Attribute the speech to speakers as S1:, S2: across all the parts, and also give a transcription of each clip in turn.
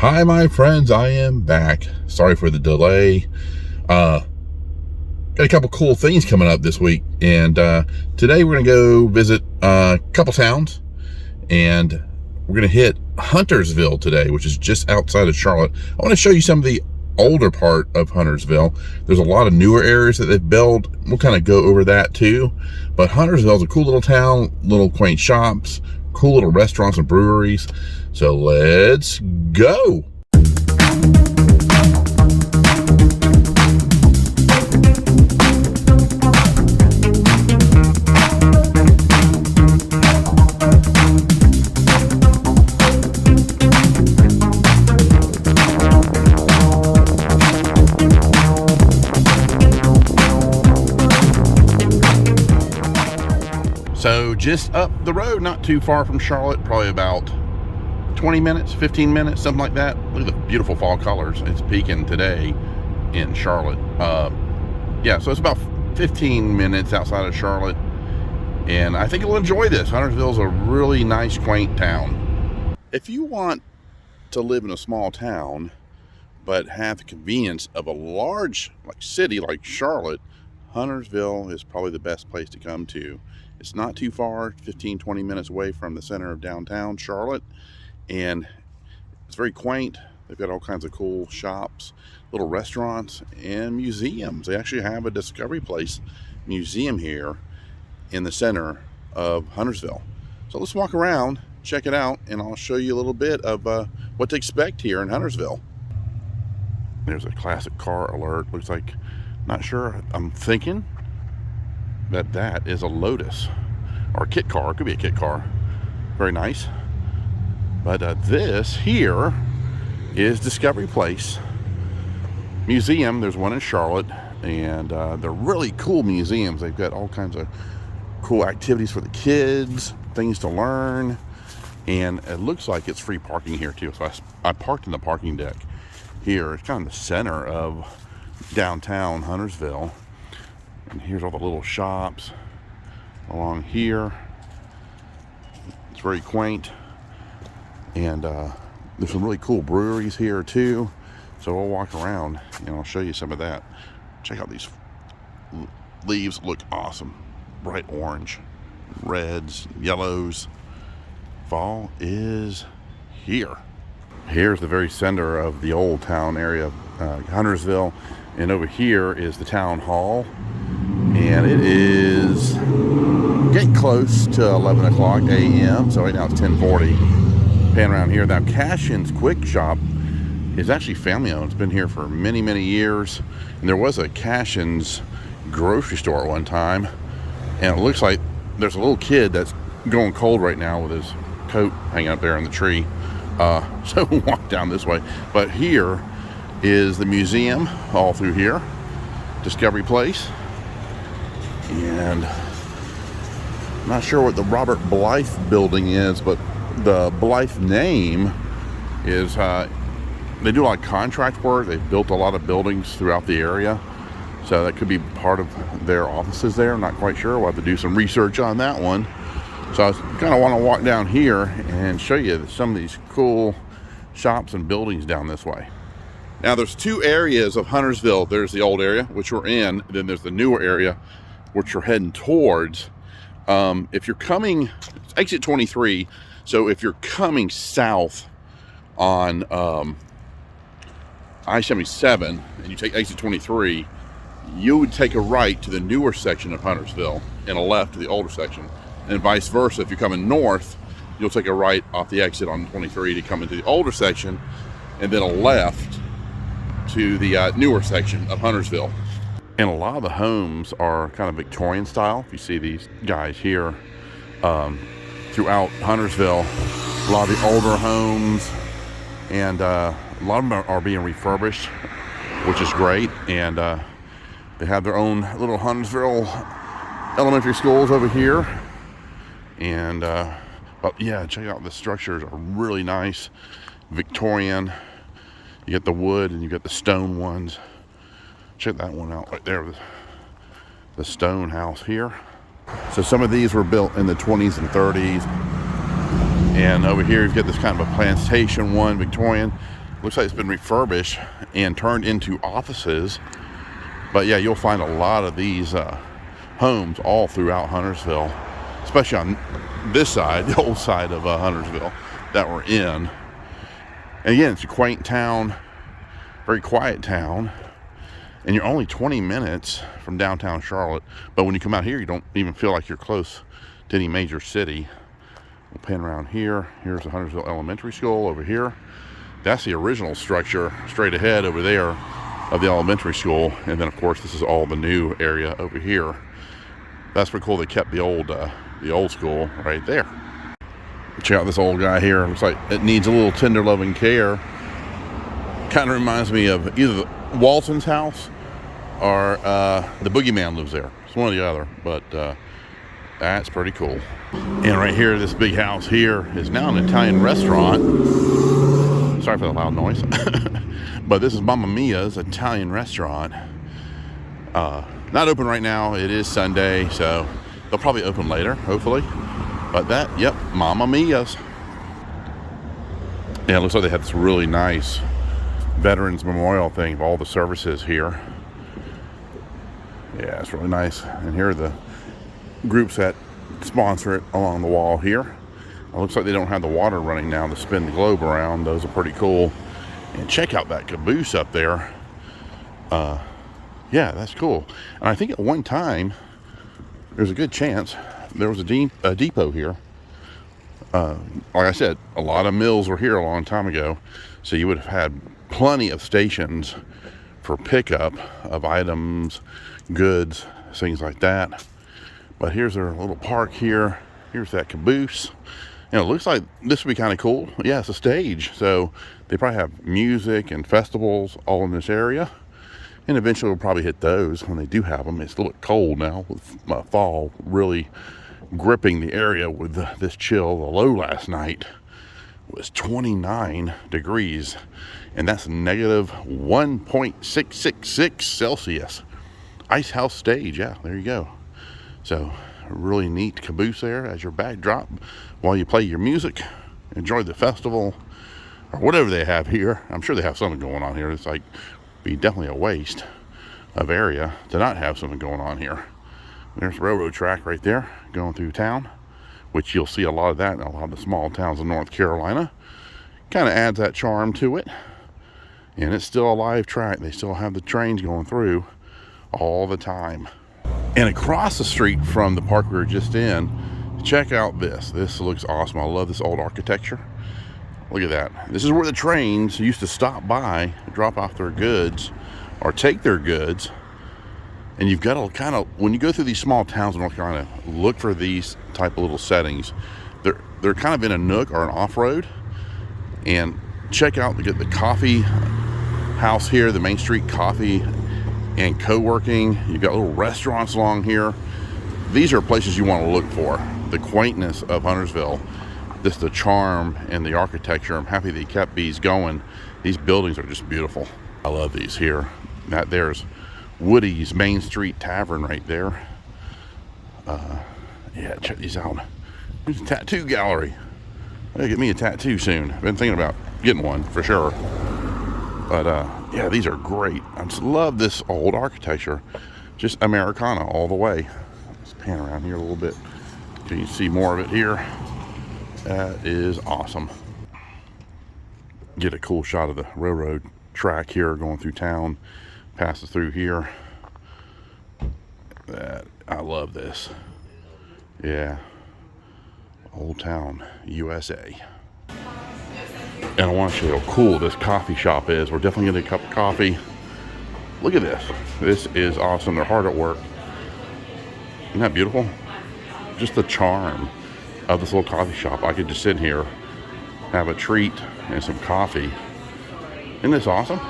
S1: Hi, my friends, I am back. Sorry for the delay. Got a couple cool things coming up this week, and today we're gonna go visit a couple towns, and we're gonna hit Huntersville today, which is just outside of Charlotte. I want to show you some of the older part of Huntersville. There's a lot of newer areas that they've built. We'll kind of go over that too, but Huntersville is a cool little town, little quaint shops, cool little restaurants and breweries. So let's go. So just up the road, not too far from Charlotte, probably about 20 minutes, 15 minutes, something like that. Look at the beautiful fall colors. It's peaking today in Charlotte. Yeah, so it's about 15 minutes outside of Charlotte. And I think you'll enjoy this. Huntersville's a really nice, quaint town. If you want to live in a small town, but have the convenience of a large city like Charlotte, Huntersville is probably the best place to come to. It's not too far, 15, 20 minutes away from the center of downtown Charlotte. And it's very quaint. They've got all kinds of cool shops, little restaurants, and museums. They actually have a Discovery Place museum here in the center of Huntersville. So let's walk around, check it out, and I'll show you a little bit of what to expect here in Huntersville. There's a classic car alert. Looks like, not sure, I'm thinking that that is a Lotus or a kit car. It could be a kit car. Very nice. But this here is Discovery Place Museum. There's one in Charlotte, and they're really cool museums. They've got all kinds of cool activities for the kids, things to learn, and it looks like it's free parking here too. So I parked in the parking deck here. It's kind of the center of downtown Huntersville. And here's all the little shops along here. It's very quaint. And there's some really cool breweries here too. So we'll walk around and I'll show you some of that. Check out these leaves, look awesome. Bright orange, reds, yellows. Fall is here. Here's the very center of the old town area of Huntersville. And over here is the town hall. And it is getting close to 11 o'clock a.m. So right now it's 10:40. Pan around here. Now Cashin's Quick Shop is actually family owned. It's been here for many, many years. And there was a Cashin's grocery store at one time. And it looks like there's a little kid that's going cold right now with his coat hanging up there in the tree. So we'll walk down this way. But here is the museum all through here. Discovery Place. And I'm not sure what the Robert Blythe building is, but the Blythe name is, they do a lot of contract work. They've built a lot of buildings throughout the area. So that could be part of their offices there. I'm not quite sure. We'll have to do some research on that one. So I kind of want to walk down here and show you some of these cool shops and buildings down this way. Now there's two areas of Huntersville. There's the old area, which we're in, and then there's the newer area, which you're heading towards. If you're coming, it's exit 23, so if you're coming south on I-77 and you take exit 23, you would take a right to the newer section of Huntersville and a left to the older section, and vice versa. If you're coming north, you'll take a right off the exit on 23 to come into the older section, and then a left to the newer section of Huntersville. And a lot of the homes are kind of Victorian style. If you see these guys here throughout Huntersville, a lot of the older homes, and a lot of them are being refurbished, which is great. And they have their own little Huntersville elementary schools over here. And but yeah, check out the structures are really nice, Victorian. You get the wood and you get the stone ones. Check that one out right there, the stone house here. So some of these were built in the 20s and 30s. And over here you've got this kind of a plantation one, Victorian. Looks like it's been refurbished and turned into offices. But yeah, you'll find a lot of these homes all throughout Huntersville, especially on this side, the old side of Huntersville that we're in. And again, it's a quaint town, very quiet town, and you're only 20 minutes from downtown Charlotte. But when you come out here, you don't even feel like you're close to any major city. We'll pan around here. Here's the Huntersville Elementary School over here. That's the original structure straight ahead over there of the elementary school. And then of course this is all the new area over here. That's pretty cool. They kept the old school right there. Check out this old guy here. Looks like it needs a little tender loving care. Kind of reminds me of either Walton's house or the Boogeyman lives there. It's one or the other, but that's pretty cool. And right here, this big house here is now an Italian restaurant. Sorry for the loud noise. But this is Mamma Mia's Italian restaurant. Not open right now. It is Sunday, so they'll probably open later, hopefully. But that, yep, Mamma Mia's. Yeah, it looks like they had this really nice Veterans Memorial thing of all the services here. Yeah, it's really nice. And here are the groups that sponsor it along the wall here. It looks like they don't have the water running now to spin the globe around. Those are pretty cool. And check out that caboose up there. Yeah, that's cool. And I think at one time, there's a good chance there was a depot here. Like I said, a lot of mills were here a long time ago. So you would have had plenty of stations for pickup of items, goods, things like that. But here's their little park here. Here's that caboose. You know, it looks like this would be kind of cool. Yeah, it's a stage. So they probably have music and festivals all in this area. And eventually we'll probably hit those when they do have them. It's a little cold now with fall really gripping the area with this chill. The low last night was 29 degrees. And that's negative 1.666 Celsius. Ice house stage. Yeah, there you go. So a really neat caboose there as your backdrop while you play your music, enjoy the festival or whatever they have here. I'm sure they have something going on here. It's like be definitely a waste of area to not have something going on here. There's the railroad track right there going through town, which you'll see a lot of that in a lot of the small towns in North Carolina. Kind of adds that charm to it. And it's still a live track. They still have the trains going through all the time. And across the street from the park we were just in, check out this. This looks awesome. I love this old architecture. Look at that. This is where the trains used to stop by, drop off their goods, or take their goods. And you've got to kind of, when you go through these small towns in North Carolina, look for these type of little settings. They're kind of in a nook or an off-road. And check out the coffee house here, the Main Street Coffee and co-working. You've got little restaurants along here. These are places you want to look for. The quaintness of Huntersville, just the charm and the architecture. I'm happy they kept these going. These buildings are just beautiful. I love these here. There's Woody's Main Street Tavern right there. Yeah, check these out. There's a tattoo gallery. I gotta get me a tattoo soon. I've been thinking about getting one for sure. But yeah, these are great. I just love this old architecture. Just Americana all the way. Let's pan around here a little bit. Can you see more of it here? That is awesome. Get a cool shot of the railroad track here going through town. Passes through here. I love this. Yeah. Old Town, USA. And I want to show you how cool this coffee shop is. We're definitely getting a cup of coffee. Look at this. This is awesome. They're hard at work. Isn't that beautiful? Just the charm of this little coffee shop. I could just sit here, have a treat and some coffee. Isn't this awesome?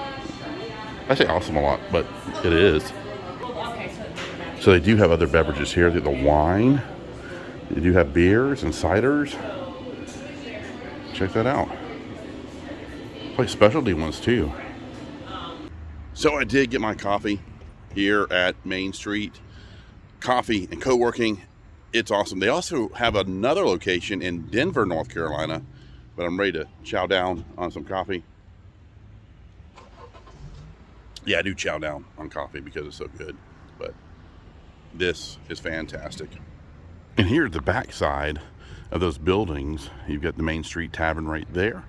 S1: I say awesome a lot, but it is. So they do have other beverages here. They have the wine. They do have beers and ciders. Check that out. Play specialty ones too. So I did get my coffee here at Main Street Coffee and Co-working. It's awesome. They also have another location in Denver, North Carolina, but I'm ready to chow down on some coffee. Yeah, I do chow down on coffee because it's so good, but this is fantastic. And here's the back side of those buildings. You've got the Main Street Tavern right there.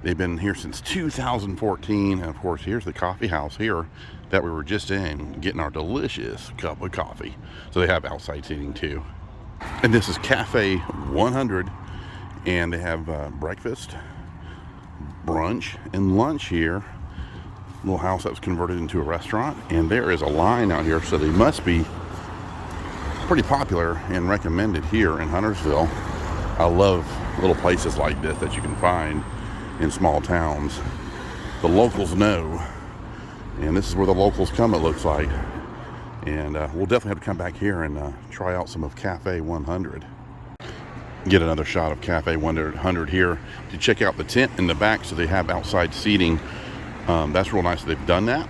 S1: They've been here since 2014. And of course, here's the coffee house here that we were just in, getting our delicious cup of coffee. So they have outside seating too. And this is Cafe 100. And they have breakfast, brunch, and lunch here. Little house that was converted into a restaurant. And there is a line out here, so they must be pretty popular and recommended here in Huntersville. I love little places like this that you can find in small towns. The locals know, and this is where the locals come, it looks like. And we'll definitely have to come back here and try out some of Cafe 100. Get another shot of Cafe 100 here to check out the tent in the back, so they have outside seating. That's real nice that they've done that.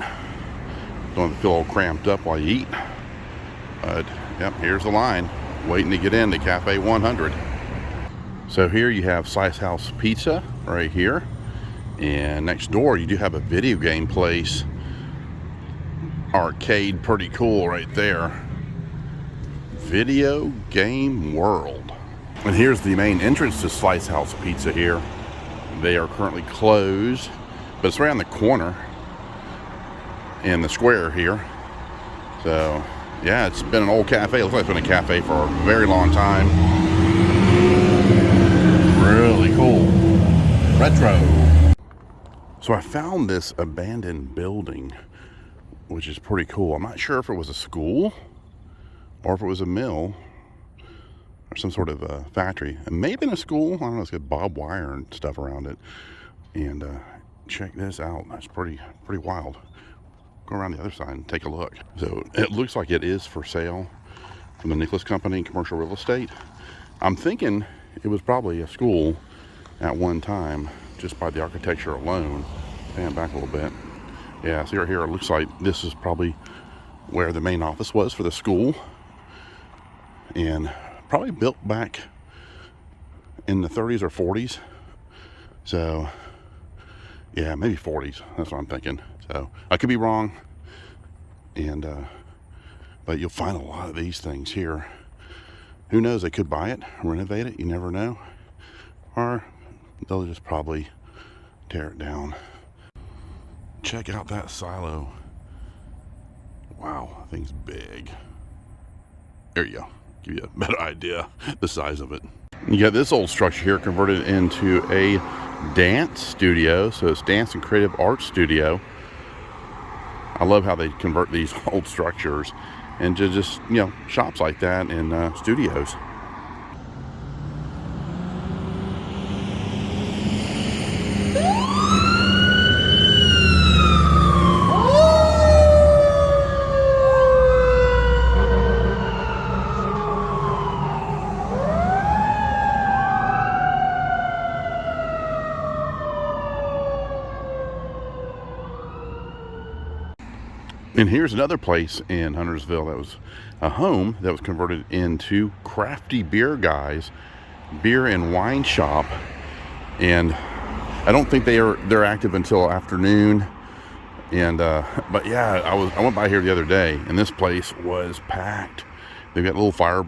S1: Don't have to feel all cramped up while you eat. But yep, here's the line waiting to get in to Cafe 100. So here you have Slice House Pizza right here, and next door you do have a video game place, arcade, pretty cool right there. Video Game World. And here's the main entrance to Slice House Pizza here. They are currently closed, but it's right on the corner in the square here. So yeah, it's been an old cafe. It looks like it's been a cafe for a very long time. Really cool. Retro. So I found this abandoned building, which is pretty cool. I'm not sure if it was a school or if it was a mill or some sort of a factory. It may have been a school. I don't know. It's got barbed wire and stuff around it. And check this out. That's pretty wild. Go around the other side and take a look. So it looks like it is for sale from the Nicholas Company Commercial Real Estate. I'm thinking it was probably a school at one time, just by the architecture alone. Pan back a little bit. Yeah, see right here, it looks like this is probably where the main office was for the school. And probably built back in the 30s or 40s. So yeah, maybe 40s. That's what I'm thinking. So I could be wrong. And but you'll find a lot of these things here. Who knows? They could buy it, renovate it. You never know. Or they'll just probably tear it down. Check out that silo. Wow, that thing's big. There you go. Give you a better idea the size of it. You got this old structure here converted into a dance studio. So it's Dance and Creative Arts Studio. I love how they convert these old structures into just, you know, shops like that and studios. And here's another place in Huntersville that was a home that was converted into Crafty Beer Guys beer and wine shop. And I don't think they're active until afternoon. And but yeah, I went by here the other day, and this place was packed. They've got little fire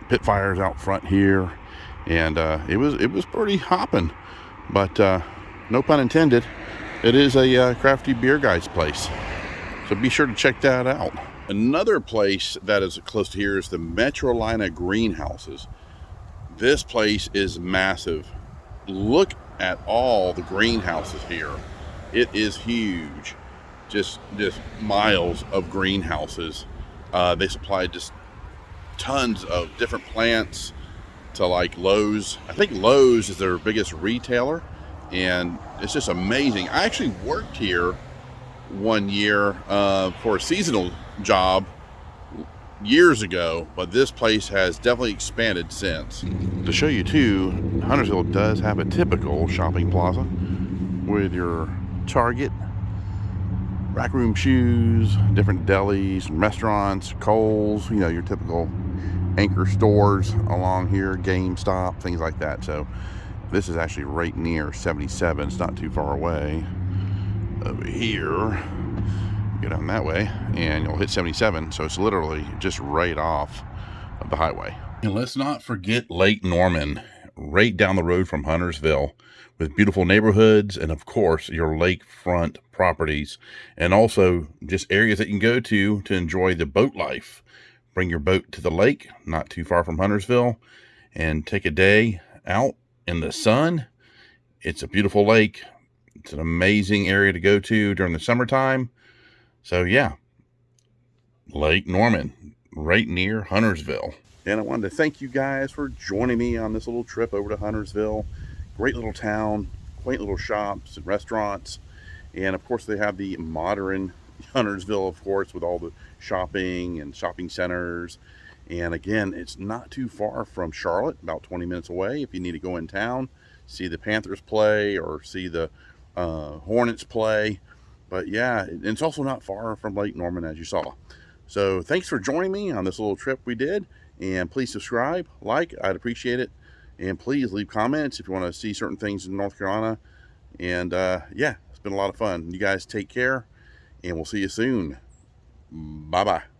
S1: pit fires out front here, and it was pretty hopping. But no pun intended, it is a Crafty Beer Guys place. So be sure to check that out. Another place that is close to here is the Metrolina Greenhouses. This place is massive. Look at all the greenhouses here. It is huge. Just miles of greenhouses. They supply just tons of different plants to like Lowe's. I think Lowe's is their biggest retailer, and it's just amazing. I actually worked here one year for a seasonal job years ago, but this place has definitely expanded since. To show you too, Huntersville does have a typical shopping plaza with your Target, Rack Room Shoes, different delis, restaurants, Kohl's, you know, your typical anchor stores along here, GameStop, things like that. So this is actually right near 77. It's not too far away. Over here, go down that way, and you'll hit 77. So it's literally just right off of the highway. And let's not forget Lake Norman, right down the road from Huntersville, with beautiful neighborhoods and, of course, your lakefront properties, and also just areas that you can go to enjoy the boat life. Bring your boat to the lake, not too far from Huntersville, and take a day out in the sun. It's a beautiful lake. It's an amazing area to go to during the summertime. So yeah, Lake Norman, right near Huntersville. And I wanted to thank you guys for joining me on this little trip over to Huntersville. Great little town, quaint little shops and restaurants. And of course they have the modern Huntersville, of course, with all the shopping and shopping centers. And again, it's not too far from Charlotte, about 20 minutes away. If you need to go in town, see the Panthers play or see the Hornets play. But yeah, it's also not far from Lake Norman, as you saw. So thanks for joining me on this little trip we did. And please subscribe, like, I'd appreciate it. And please leave comments if you want to see certain things in North Carolina. And yeah, it's been a lot of fun. You guys take care, and we'll see you soon. Bye-bye.